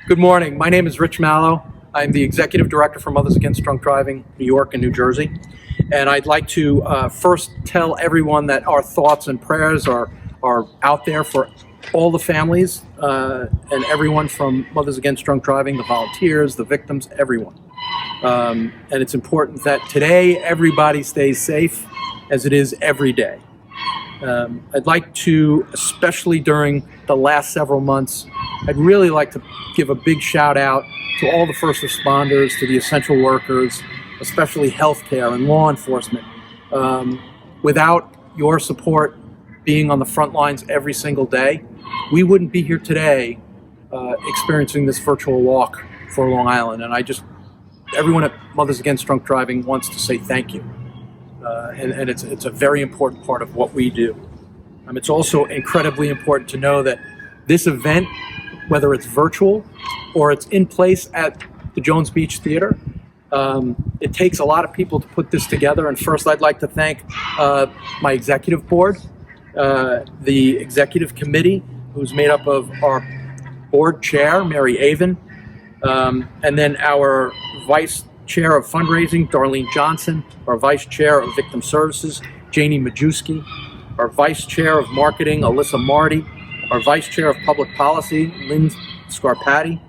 Good morning. My name is Rich Mallow. I'm the Executive Director for Mothers Against Drunk Driving, New York and New Jersey. And I'd like to first tell everyone that our thoughts and prayers are out there for all the families and everyone from Mothers Against Drunk Driving, the volunteers, the victims, everyone. And it's important that today everybody stays safe as it is every day. I'd like to, especially during the last several months, I'd really like to give a big shout out to all the first responders, to the essential workers, especially healthcare and law enforcement. Without your support being on the front lines every single day, we wouldn't be here today experiencing this virtual walk for Long Island. And everyone at Mothers Against Drunk Driving wants to say thank you. And it's a very important part of what we do. It's also incredibly important to know that this event, whether it's virtual or it's in place at the Jones Beach Theater, it takes a lot of people to put this together. And first, I'd like to thank my executive board, the executive committee, who's made up of our board chair, Mary Avon, and then our vice chair of fundraising, Darlene Johnson, our vice chair of victim services, Janie Majewski, our vice chair of marketing, Alyssa Marty, our vice chair of public policy, Lynn Scarpati,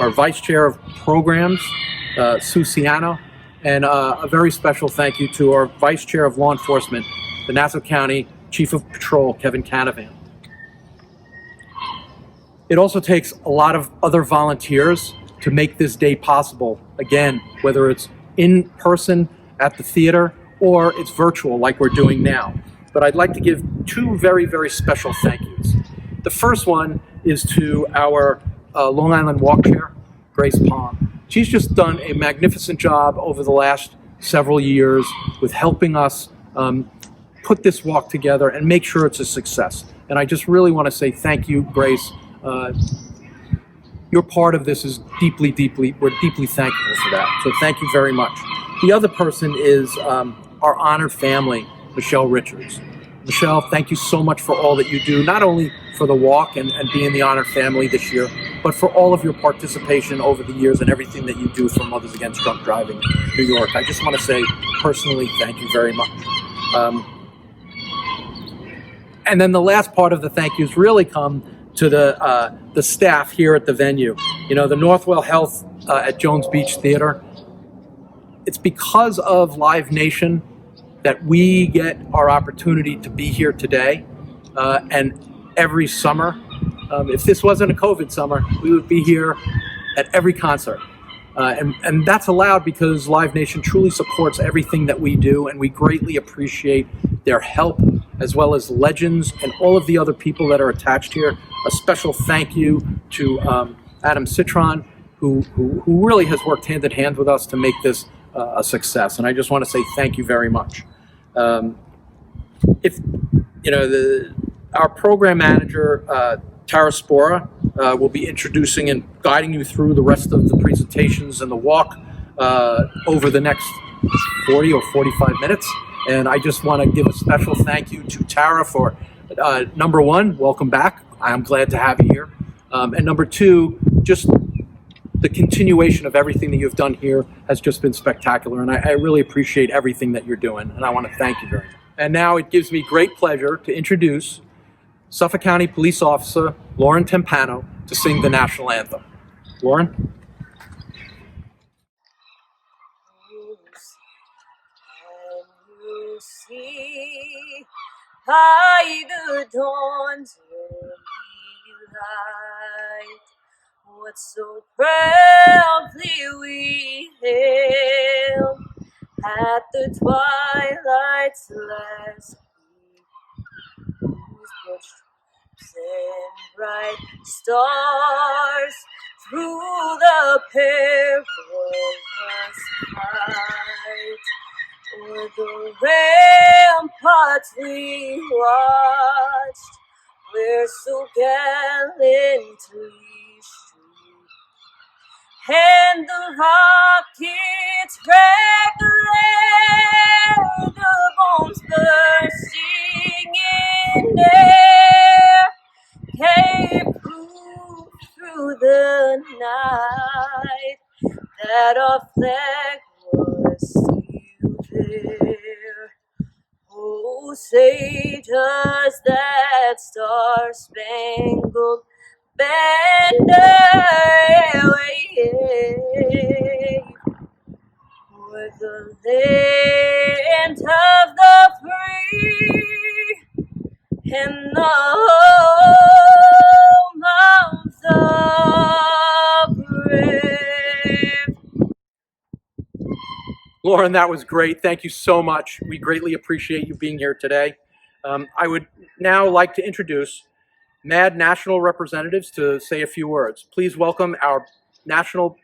our vice chair of programs, Sue Ciano, and a very special thank you to our vice chair of law enforcement, the Nassau County Chief of Patrol, Kevin Canavan. It also takes a lot of other volunteers to make this day possible. Again, whether it's in person at the theater or it's virtual like we're doing now. But I'd like to give two very, very special thank yous. The first one is to our Long Island Walk Chair, Grace Palm. She's just done a magnificent job over the last several years with helping us put this walk together and make sure it's a success. And I just really want to say thank you, Grace. Your part of this is we're deeply thankful for that. So thank you very much. The other person is our honored family, Michelle Richards. Michelle, thank you so much for all that you do, not only for the walk and being the honored family this year, but for all of your participation over the years and everything that you do for Mothers Against Drunk Driving New York. I just want to say personally, thank you very much. And then the last part of the thank yous really come to the staff here at the venue. You know, the Northwell Health at Jones Beach Theater, it's because of Live Nation that we get our opportunity to be here today. And every summer, if this wasn't a COVID summer, we would be here at every concert. And that's allowed because Live Nation truly supports everything that we do, and we greatly appreciate their help, as well as Legends and all of the other people that are attached here. A special thank you to Adam Citron, who really has worked hand in hand with us to make this a success. And I just want to say thank you very much. Our program manager, Tara Spora, will be introducing and guiding you through the rest of the presentations and the walk over the next 40 or 45 minutes. And I just want to give a special thank you to Tara for, number one, welcome back. I'm glad to have you here. And number two, just the continuation of everything that you've done here has just been spectacular. And I really appreciate everything that you're doing. And I want to thank you very much. And now it gives me great pleasure to introduce Suffolk County Police Officer Lauren Tempano to sing the national anthem. Lauren? You see by the dawn's early light what so proudly we hailed at the twilight's last peep, whose broad stripes and bright stars through the perilous fight o'er the ramparts we watched, where so gallantly stood, and the rockets regular, the bombs bursting in air, gave proof through the the night that our flag was still there. Oh, say does that star-spangled banner wave o'er the land of the free and the home of the brave. Lauren, that was great. Thank you so much. We greatly appreciate you being here today. I would now like to introduce MADD national representatives to say a few words. Please welcome our national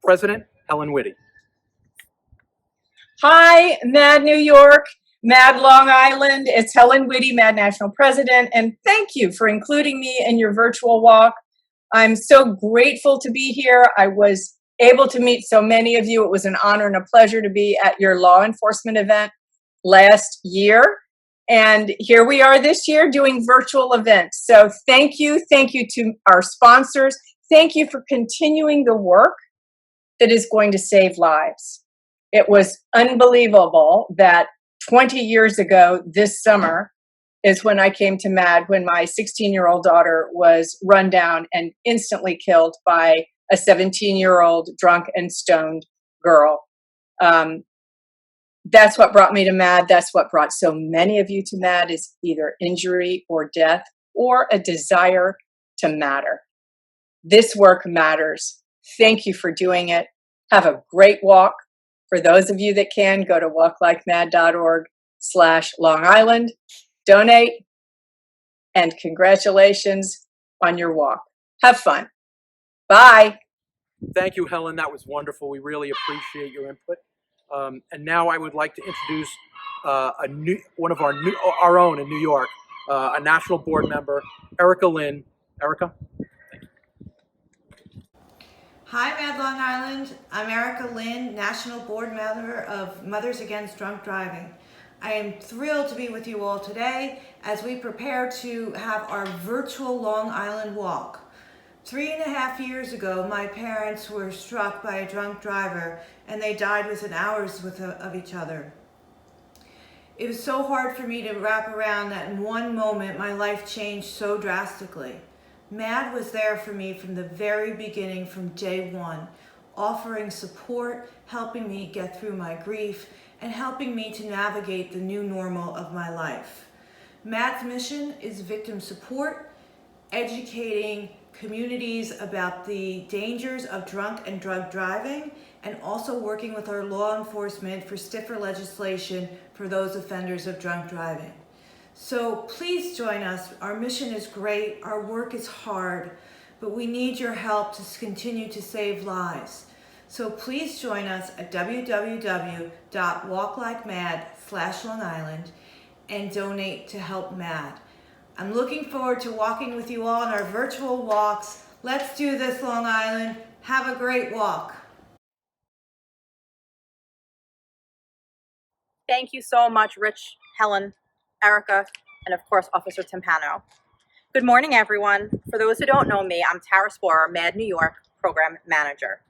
president, Helen Whitty. Hi, MADD New York, MADD Long Island. It's Helen Whitty, MADD National President, and thank you for including me in your virtual walk. I'm so grateful to be here. I was able to meet so many of you. It was an honor and a pleasure to be at your law enforcement event last year. And here we are this year doing virtual events. So thank you to our sponsors. Thank you for continuing the work that is going to save lives. It was unbelievable that 20 years ago this summer is when I came to MADD, when my 16-year-old daughter was run down and instantly killed by a 17-year-old drunk and stoned girl. That's what brought me to MADD. That's what brought so many of you to MADD, is either injury or death or a desire to matter. This work matters. Thank you for doing it. Have a great walk. For those of you that can, go to walklikemadd.org/Long Island, donate, and congratulations on your walk. Have fun. Bye. Thank you, Helen. That was wonderful. We really appreciate your input. And now I would like to introduce one of our own in New York, a national board member, Erica Lynn. Erica? Hi, MADD Long Island. I'm Erica Lynn, National Board Member of Mothers Against Drunk Driving. I am thrilled to be with you all today as we prepare to have our virtual Long Island walk. 3.5 years ago, my parents were struck by a drunk driver and they died within hours of each other. It was so hard for me to wrap around that in one moment my life changed so drastically. MADD was there for me from the very beginning, from day one, offering support, helping me get through my grief, and helping me to navigate the new normal of my life. MADD's mission is victim support, educating communities about the dangers of drunk and drug driving, and also working with our law enforcement for stiffer legislation for those offenders of drunk driving. So please join us. Our mission is great, our work is hard, but we need your help to continue to save lives. So please join us at www.walklikemadd.org/Long Island and donate to help MADD. I'm looking forward to walking with you all on our virtual walks. Let's do this, Long Island. Have a great walk. Thank you so much, Rich, Helen, Erica, and of course, Officer Timpano. Good morning, everyone. For those who don't know me, I'm Tara Sporer, MADD New York Program Manager.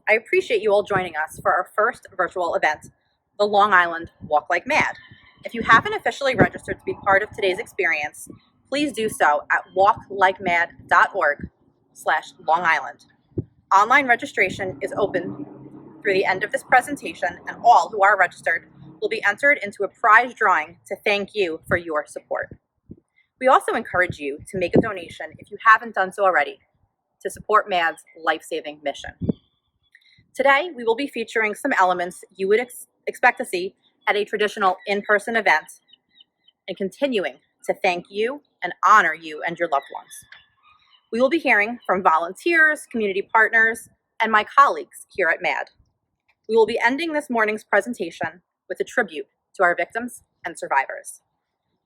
I appreciate you all joining us for our first virtual event, the Long Island Walk Like MADD. If you haven't officially registered to be part of today's experience, please do so at walklikemadd.org/Long Island. Online registration is open through the end of this presentation, and all who are registered will be entered into a prize drawing to thank you for your support. We also encourage you to make a donation if you haven't done so already to support MADD's life-saving mission. Today, we will be featuring some elements you would expect to see at a traditional in-person event and continuing to thank you and honor you and your loved ones. We will be hearing from volunteers, community partners, and my colleagues here at MADD. We will be ending this morning's presentation with a tribute to our victims and survivors.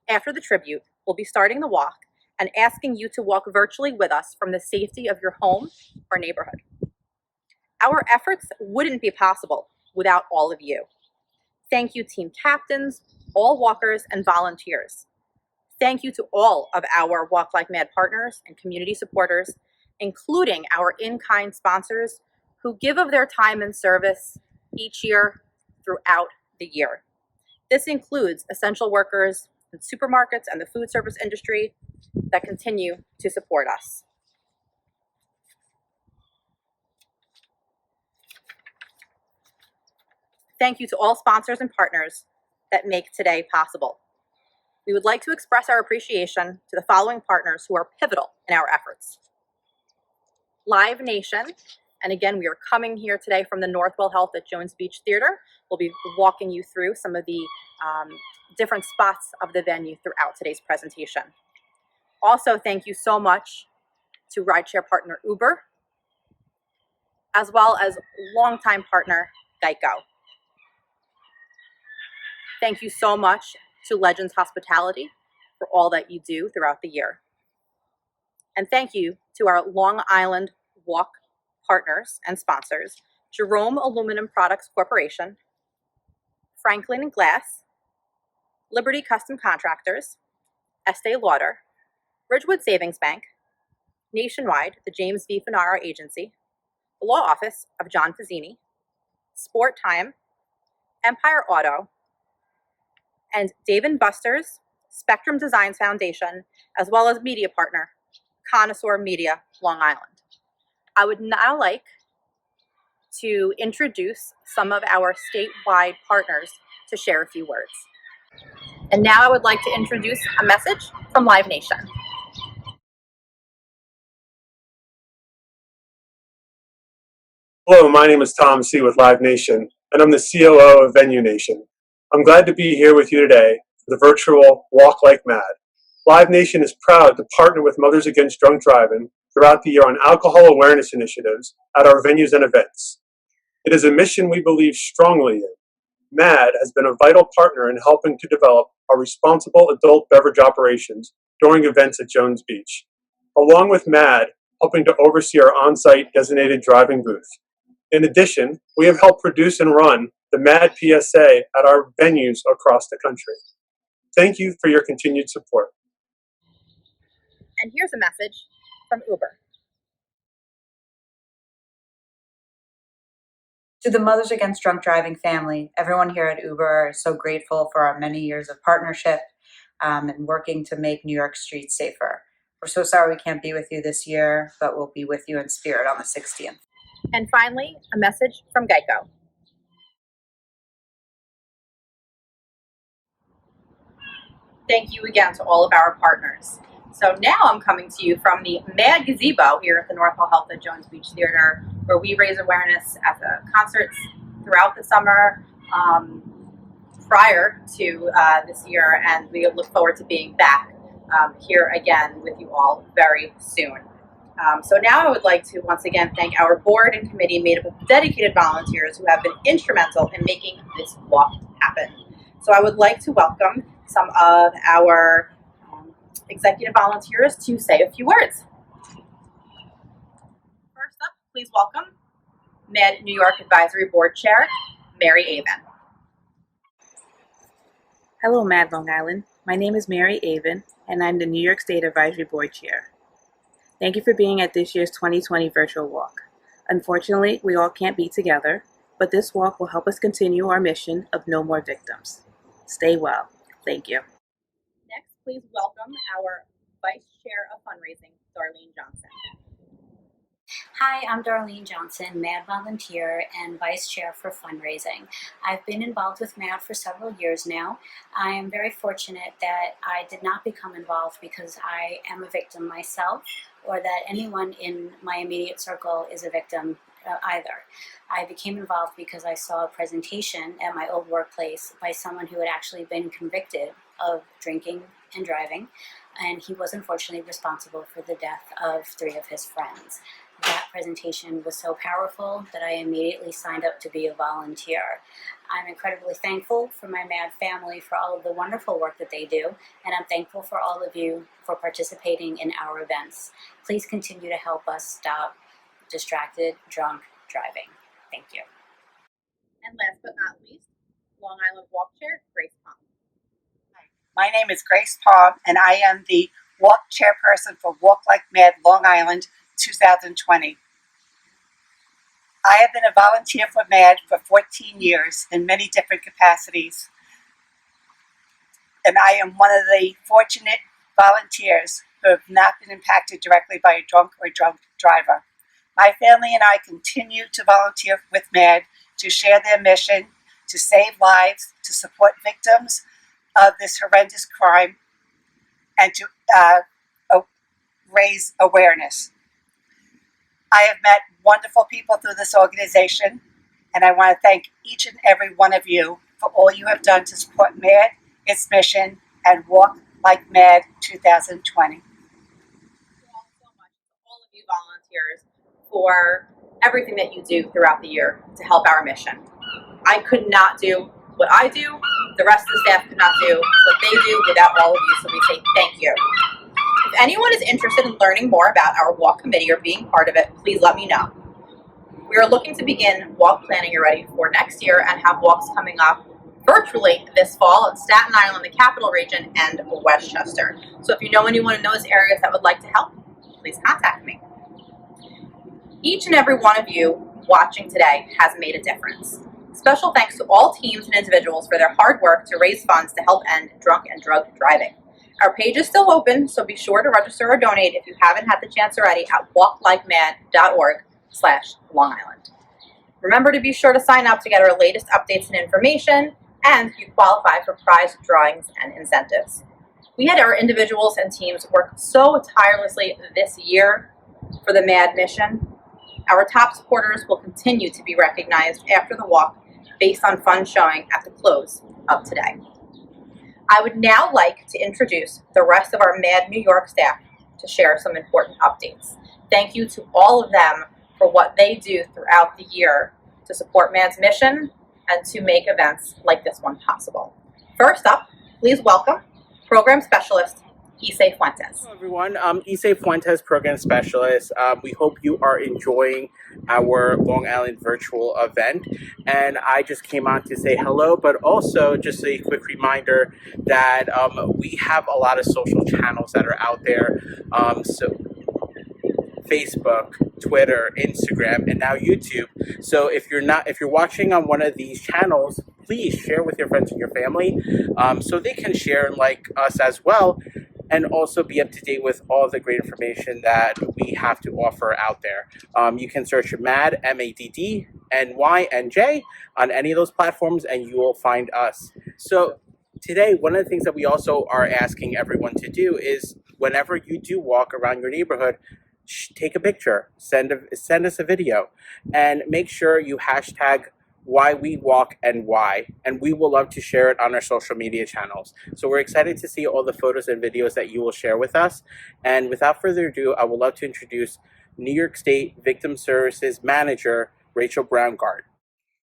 After the tribute, we'll be starting the walk and asking you to walk virtually with us from the safety of your home or neighborhood. Our efforts wouldn't be possible without all of you. Thank you, team captains, all walkers, and volunteers. Thank you to all of our Walk Like MADD partners and community supporters, including our in-kind sponsors who give of their time and service each year throughout the year. This includes essential workers in supermarkets and the food service industry that continue to support us. Thank you to all sponsors and partners that make today possible. We would like to express our appreciation to the following partners who are pivotal in our efforts. Live Nation, and again, we are coming here today from the Northwell Health at Jones Beach Theater. We'll be walking you through some of the different spots of the venue throughout today's presentation. Also, thank you so much to rideshare partner Uber, as well as longtime partner Geico. Thank you so much to Legends Hospitality for all that you do throughout the year. And thank you to our Long Island Walk partners and sponsors, Jerome Aluminum Products Corporation, Franklin and Glass, Liberty Custom Contractors, Estee Lauder, Ridgewood Savings Bank, Nationwide, the James V. Finara Agency, the Law Office of John Fazzini, Sport Time, Empire Auto, and Dave & Buster's, Spectrum Designs Foundation, as well as media partner, Connoisseur Media, Long Island. I would now like to introduce some of our statewide partners to share a few words. And now I would like to introduce a message from Live Nation. Hello, my name is Tom C. with Live Nation, and I'm the COO of Venue Nation. I'm glad to be here with you today for the virtual Walk Like MADD. Live Nation is proud to partner with Mothers Against Drunk Driving throughout the year on alcohol awareness initiatives at our venues and events. It is a mission we believe strongly in. MADD has been a vital partner in helping to develop our responsible adult beverage operations during events at Jones Beach, along with MADD helping to oversee our on-site designated driving booth. In addition, we have helped produce and run the MADD PSA at our venues across the country. Thank you for your continued support. And here's a message from Uber. To the Mothers Against Drunk Driving family, everyone here at Uber is so grateful for our many years of partnership and working to make New York streets safer. We're so sorry we can't be with you this year, but we'll be with you in spirit on the 16th. And finally, a message from Geico. Thank you again to all of our partners. So now I'm coming to you from the MADD gazebo here at the Northwell Health at Jones Beach Theater, where we raise awareness at the concerts throughout the summer prior to this year, and we look forward to being back here again with you all very soon. So now I would like to once again thank our board and committee made up of dedicated volunteers who have been instrumental in making this walk happen. So I would like to welcome some of our executive volunteers to say a few words. First up, please welcome MADD New York Advisory Board Chair, Mary Avon. Hello, MADD Long Island. My name is Mary Avon, and I'm the New York State Advisory Board Chair. Thank you for being at this year's 2020 virtual walk. Unfortunately, we all can't be together, but this walk will help us continue our mission of no more victims. Stay well. Thank you. Next, please welcome our Vice Chair of Fundraising, Darlene Johnson. Hi, I'm Darlene Johnson, MADD volunteer and Vice Chair for Fundraising. I've been involved with MADD for several years now. I am very fortunate that I did not become involved because I am a victim myself, or that anyone in my immediate circle is a victim either. I became involved because I saw a presentation at my old workplace by someone who had actually been convicted of drinking and driving, and he was unfortunately responsible for the death of 3 of his friends. That presentation was so powerful that I immediately signed up to be a volunteer. I'm incredibly thankful for my MADD family for all of the wonderful work that they do, and I'm thankful for all of you for participating in our events. Please continue to help us stop distracted, drunk driving. Thank you. And last but not least, Long Island Walk Chair, Grace Palm. My name is Grace Palm, and I am the Walk Chairperson for Walk Like MADD Long Island 2020. I have been a volunteer for MADD for 14 years in many different capacities, and I am one of the fortunate volunteers who have not been impacted directly by a drunk or drunk driver. My family and I continue to volunteer with MADD to share their mission, to save lives, to support victims of this horrendous crime, and to raise awareness. I have met wonderful people through this organization, and I want to thank each and every one of you for all you have done to support MADD, its mission, and Walk Like MADD 2020. Thank you all so much to all of you volunteers for everything that you do throughout the year to help our mission. I could not do what I do, the rest of the staff could not do what they do without all of you, so we say thank you. If anyone is interested in learning more about our walk committee or being part of it, please let me know. We are looking to begin walk planning already for next year and have walks coming up virtually this fall in Staten Island, the Capital Region, and Westchester. So if you know anyone in those areas that would like to help, please contact me. Each and every one of you watching today has made a difference. Special thanks to all teams and individuals for their hard work to raise funds to help end drunk and drug driving. Our page is still open, so be sure to register or donate if you haven't had the chance already at walklikemadd.org/Long Island. Remember to be sure to sign up to get our latest updates and information, and you qualify for prize drawings and incentives. We had our individuals and teams work so tirelessly this year for the MADD mission. Our top supporters will continue to be recognized after the walk based on funds showing at the close of today. I would now like to introduce the rest of our MADD New York staff to share some important updates. Thank you to all of them for what they do throughout the year to support MADD's mission and to make events like this one possible. First up, please welcome Program Specialist Fuentes. Hello everyone, Fuentes, Program Specialist. We hope you are enjoying our Long Island virtual event, and I just came on to say hello, but also just a quick reminder that we have a lot of social channels that are out there, so Facebook, Twitter, Instagram, and now YouTube. So if you're watching on one of these channels, please share with your friends and your family, so they can share and like us as well, and also be up to date with all the great information that we have to offer out there. You can search MADD, M-A-D-D, N-Y-N-J on any of those platforms, and you will find us. So today, one of the things that we also are asking everyone to do is whenever you do walk around your neighborhood, take a picture, send us a video, and make sure you hashtag why we walk and why, and we will love to share it on our social media channels. So we're excited to see all the photos and videos that you will share with us. And without further ado, I would love to introduce New York State Victim Services Manager, Rachel Braungart.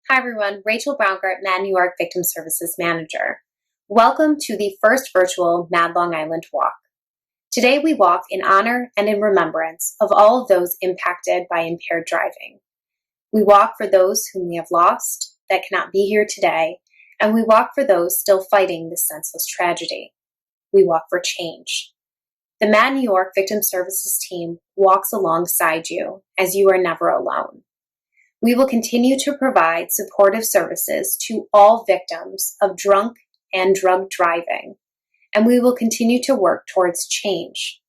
Hi everyone, Rachel Braungart, MADD New York Victim Services Manager. Welcome to the first virtual MADD Long Island Walk. Today we walk in honor and in remembrance of all of those impacted by impaired driving. We walk for those whom we have lost, that cannot be here today, and we walk for those still fighting this senseless tragedy. We walk for change. The MADD New York Victim Services team walks alongside you as you are never alone. We will continue to provide supportive services to all victims of drunk and drug driving, and we will continue to work towards change,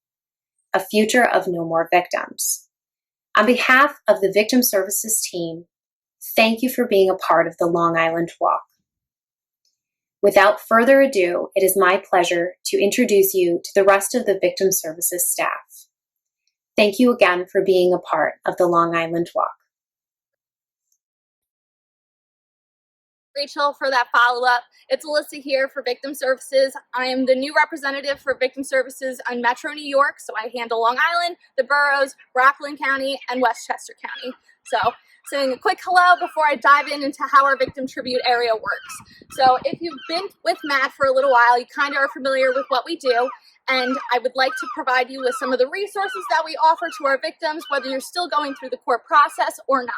a future of no more victims. On behalf of the Victim Services team, thank you for being a part of the Long Island Walk. Without further ado, it is my pleasure to introduce you to the rest of the Victim Services staff. Thank you again for being a part of the Long Island Walk. Rachel for that follow-up. It's Alyssa here for Victim Services. I am the new representative for Victim Services on Metro New York, so I handle Long Island, the boroughs, Rockland County, and Westchester County. So saying a quick hello before I dive into how our Victim Tribute area works. So if you've been with MADD for a little while, you kind of are familiar with what we do, and I would like to provide you with some of the resources that we offer to our victims, whether you're still going through the court process or not.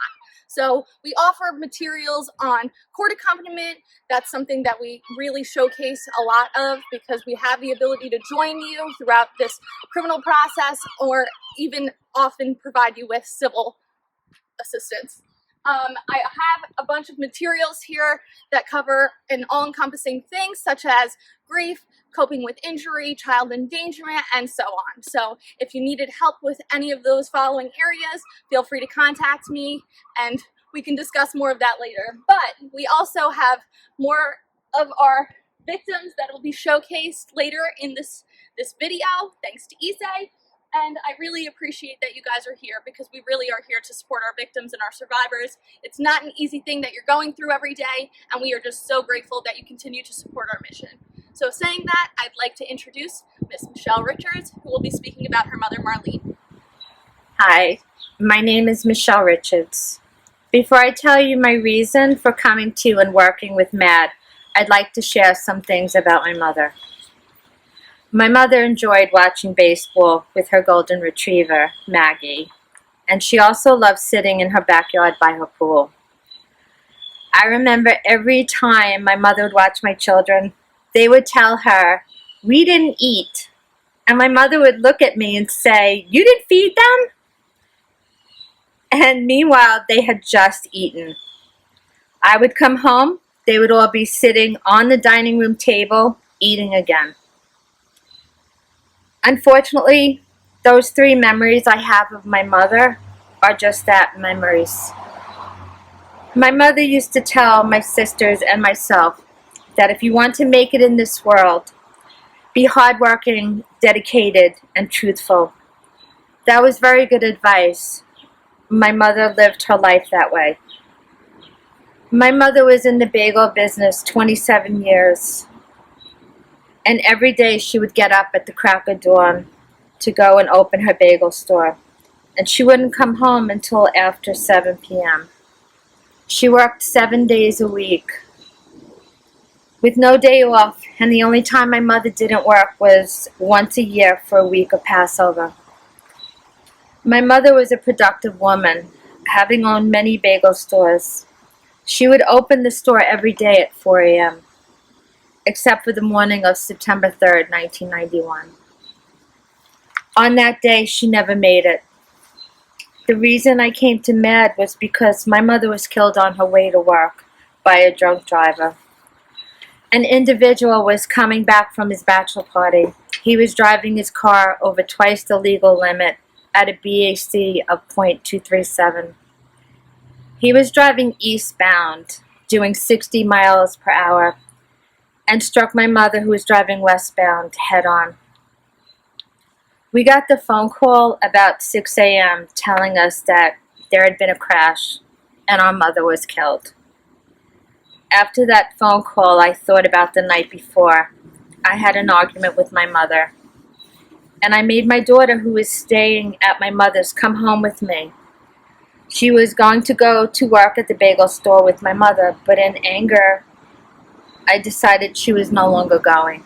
So we offer materials on court accompaniment. That's something that we really showcase a lot of because we have the ability to join you throughout this criminal process or even often provide you with civil assistance. I have a bunch of materials here that cover an all-encompassing things such as grief, coping with injury, child endangerment, and so on. So if you needed help with any of those following areas, feel free to contact me and we can discuss more of that later. But we also have more of our victims that will be showcased later in this video, thanks to Issei. And I really appreciate that you guys are here because we really are here to support our victims and our survivors. It's not an easy thing that you're going through every day, and we are just so grateful that you continue to support our mission. So saying that, I'd like to introduce Miss Michelle Richards, who will be speaking about her mother, Marlene. Hi, my name is Michelle Richards. Before I tell you my reason for coming to and working with MADD, I'd like to share some things about my mother. My mother enjoyed watching baseball with her golden retriever, Maggie, and she also loved sitting in her backyard by her pool. I remember every time my mother would watch my children, they would tell her, "We didn't eat." And my mother would look at me and say, "You didn't feed them?" And meanwhile, they had just eaten. I would come home, they would all be sitting on the dining room table, eating again. Unfortunately, those 3 memories I have of my mother are just that, memories. My mother used to tell my sisters and myself that if you want to make it in this world, be hardworking, dedicated, and truthful. That was very good advice. My mother lived her life that way. My mother was in the bagel business 27 years. And every day she would get up at the crack of dawn to go and open her bagel store. And she wouldn't come home until after 7 p.m. She worked 7 days a week with no day off. And the only time my mother didn't work was once a year for a week of Passover. My mother was a productive woman, having owned many bagel stores. She would open the store every day at 4 a.m. except for the morning of September 3rd, 1991. On that day, she never made it. The reason I came to MADD was because my mother was killed on her way to work by a drunk driver. An individual was coming back from his bachelor party. He was driving his car over twice the legal limit at a BAC of .237. He was driving eastbound, doing 60 miles per hour, and struck my mother, who was driving westbound, head-on. We got the phone call about 6 a.m. telling us that there had been a crash and our mother was killed. After that phone call, I thought about the night before. I had an argument with my mother, and I made my daughter, who was staying at my mother's, come home with me. She was going to go to work at the bagel store with my mother, but in anger, I decided she was no longer going.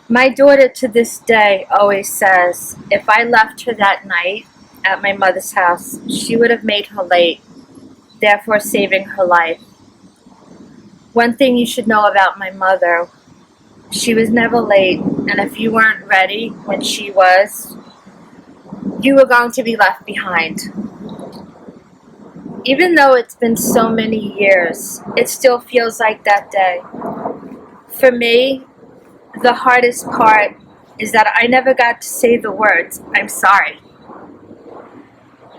My daughter to this day always says, if I left her that night at my mother's house, she would have made her late, therefore saving her life. One thing you should know about my mother, she was never late, and if you weren't ready when she was, you were going to be left behind. Even though it's been so many years, it still feels like that day. For me, the hardest part is that I never got to say the words, "I'm sorry."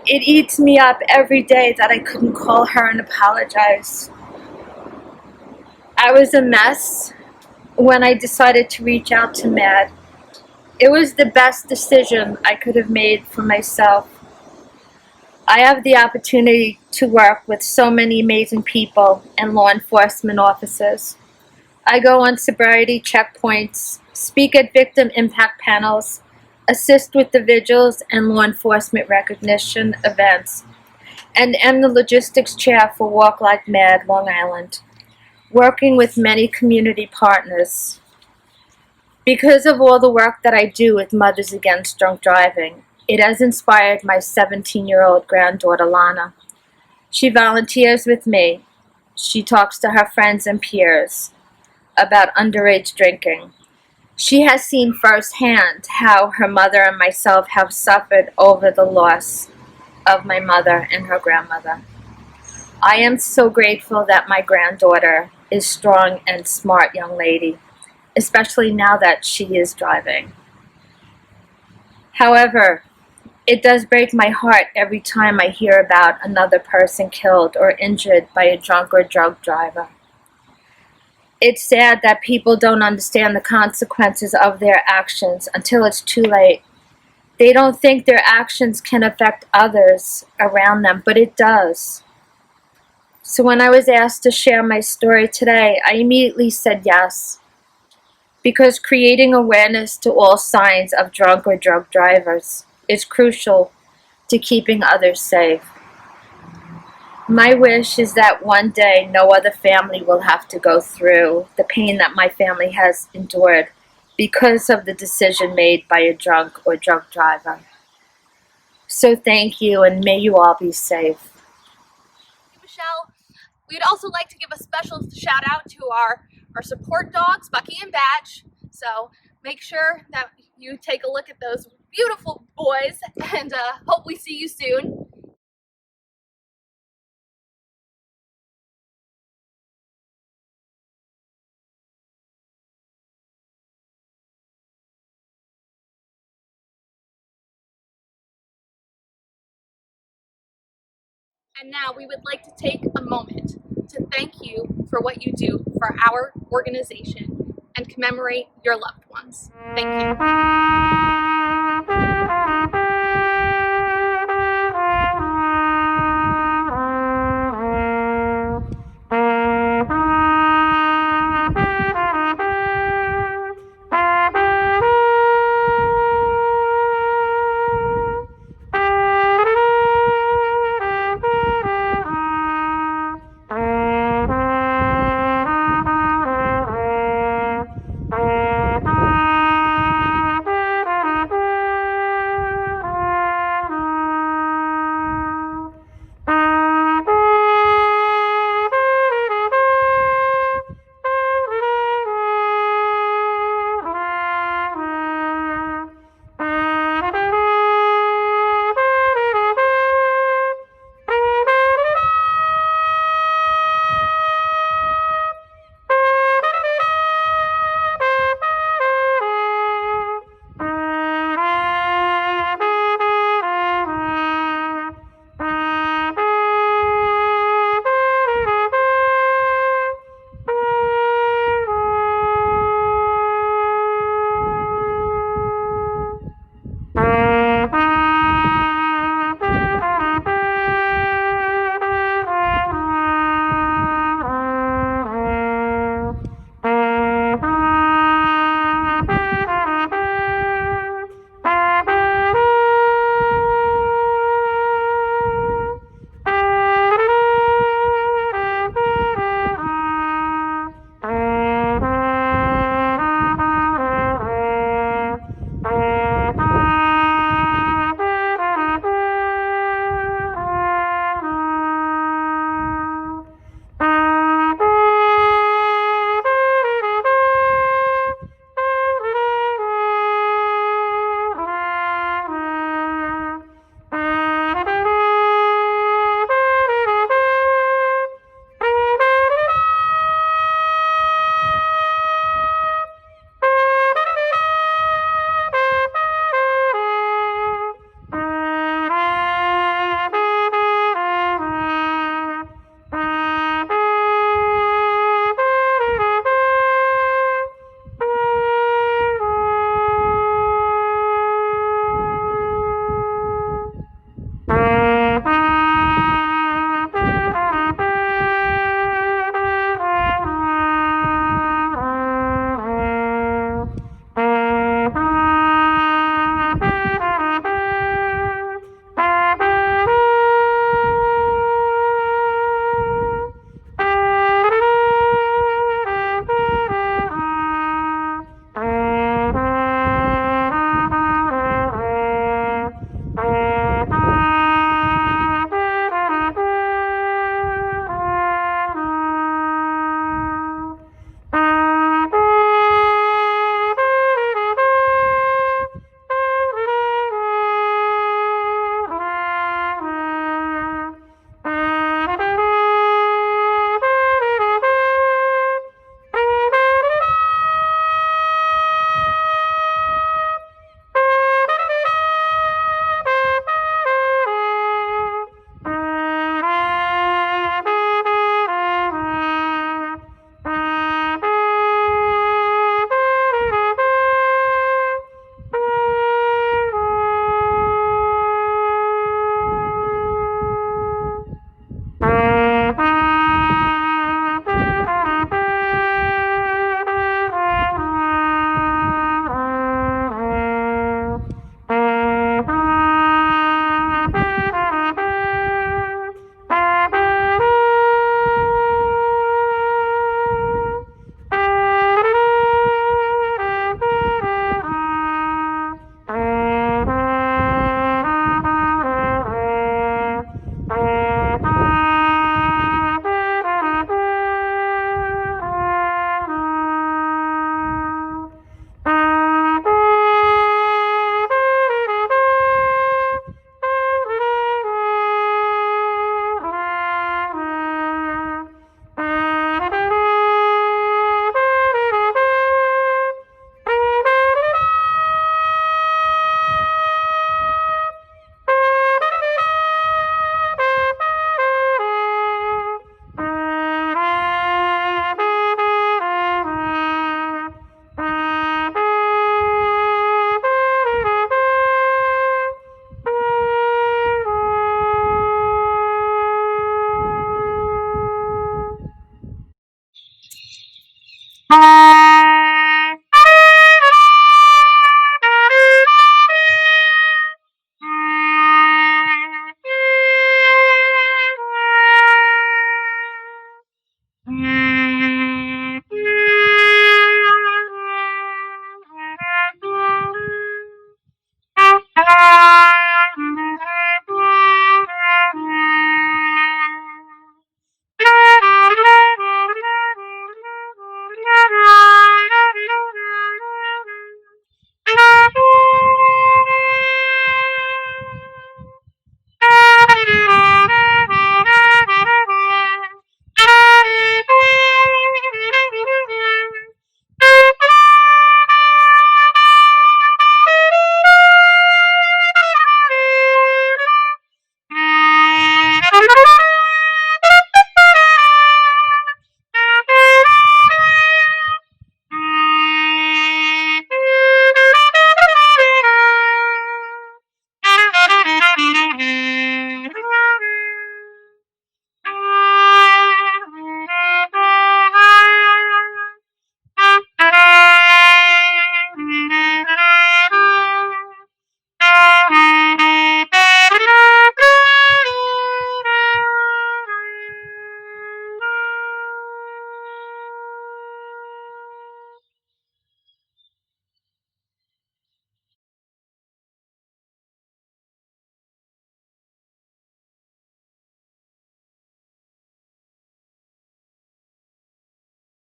It eats me up every day that I couldn't call her and apologize. I was a mess when I decided to reach out to MADD. It was the best decision I could have made for myself. I have the opportunity to work with so many amazing people and law enforcement officers. I go on sobriety checkpoints, speak at victim impact panels, assist with the vigils and law enforcement recognition events, and am the logistics chair for Walk Like MADD Long Island, working with many community partners. Because of all the work that I do with Mothers Against Drunk Driving, it has inspired my 17-year-old granddaughter, Lana. She volunteers with me. She talks to her friends and peers about underage drinking. She has seen firsthand how her mother and myself have suffered over the loss of my mother and her grandmother. I am so grateful that my granddaughter is a strong and smart young lady, especially now that she is driving. However, it does break my heart every time I hear about another person killed or injured by a drunk or drug driver. It's sad that people don't understand the consequences of their actions until it's too late. They don't think their actions can affect others around them, but it does. So when I was asked to share my story today, I immediately said yes. Because creating awareness to all signs of drunk or drug drivers is crucial to keeping others safe. My wish is that one day no other family will have to go through the pain that my family has endured because of the decision made by a drunk or drug driver. So thank you, and may you all be safe. Michelle, we'd also like to give a special shout out to our support dogs, Bucky and Badge. So make sure that you take a look at those beautiful boys, and hope we see you soon. And now we would like to take a moment to thank you for what you do for our organization and commemorate your loved ones. Thank you.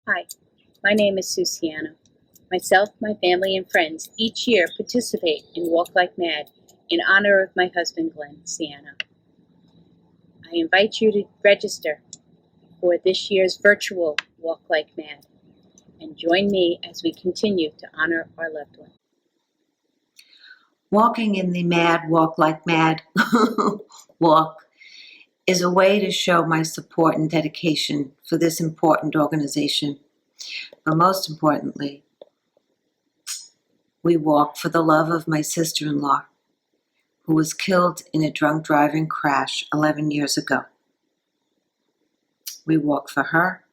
Hi, my name is Susiana. Myself, my family, and friends each year participate in Walk Like Mad in honor of my husband, Glenn Siana. I invite you to register for this year's virtual Walk Like Mad and join me as we continue to honor our loved ones. Walking in the MADD Walk Like Mad walk is a way to show my support and dedication for this important organization. But most importantly, we walk for the love of my sister-in-law, who was killed in a drunk driving crash 11 years ago. We walk for her,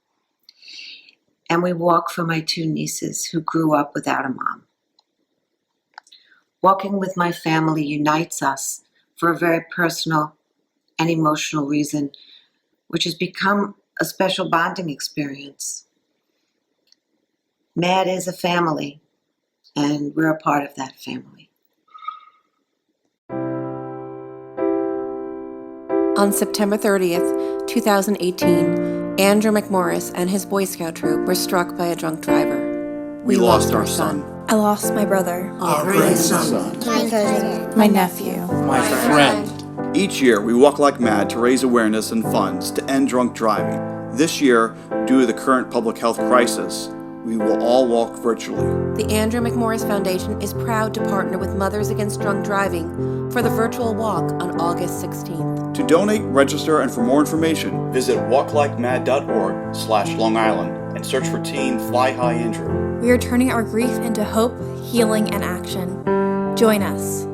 and we walk for my two nieces who grew up without a mom. Walking with my family unites us for a very personal and emotional reason, which has become a special bonding experience. MADD is a family, and we're a part of that family. On September 30th, 2018, Andrew McMorris and his Boy Scout troop were struck by a drunk driver. We lost our son. I lost my brother. Our grandson. My cousin. My nephew. My friend. Each year, we walk like mad to raise awareness and funds to end drunk driving. This year, due to the current public health crisis, we will all walk virtually. The Andrew McMorris Foundation is proud to partner with Mothers Against Drunk Driving for the virtual walk on August 16th. To donate, register, and for more information, visit walklikeMad.org/Long Island and search for Teen Fly High Andrew. We are turning our grief into hope, healing, and action. Join us.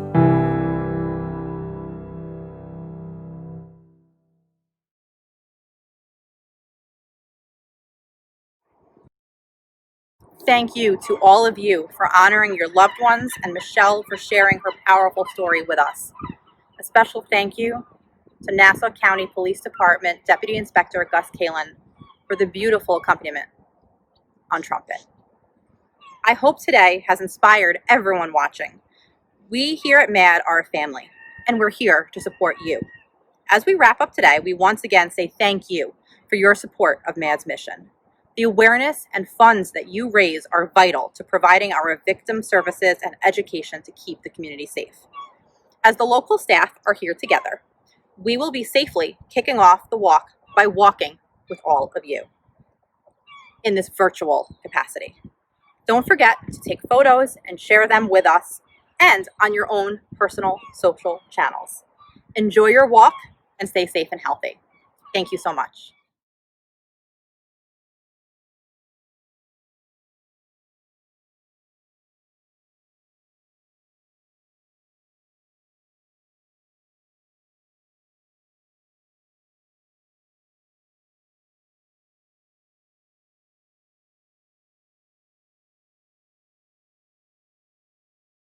Thank you to all of you for honoring your loved ones and Michelle for sharing her powerful story with us. A special thank you to Nassau County Police Department Deputy Inspector Gus Kalin for the beautiful accompaniment on trumpet. I hope today has inspired everyone watching. We here at MADD are a family, and we're here to support you. As we wrap up today, we once again say thank you for your support of MADD's mission. The awareness and funds that you raise are vital to providing our victim services and education to keep the community safe. As the local staff are here together, we will be safely kicking off the walk by walking with all of you in this virtual capacity. Don't forget to take photos and share them with us and on your own personal social channels. Enjoy your walk and stay safe and healthy. Thank you so much.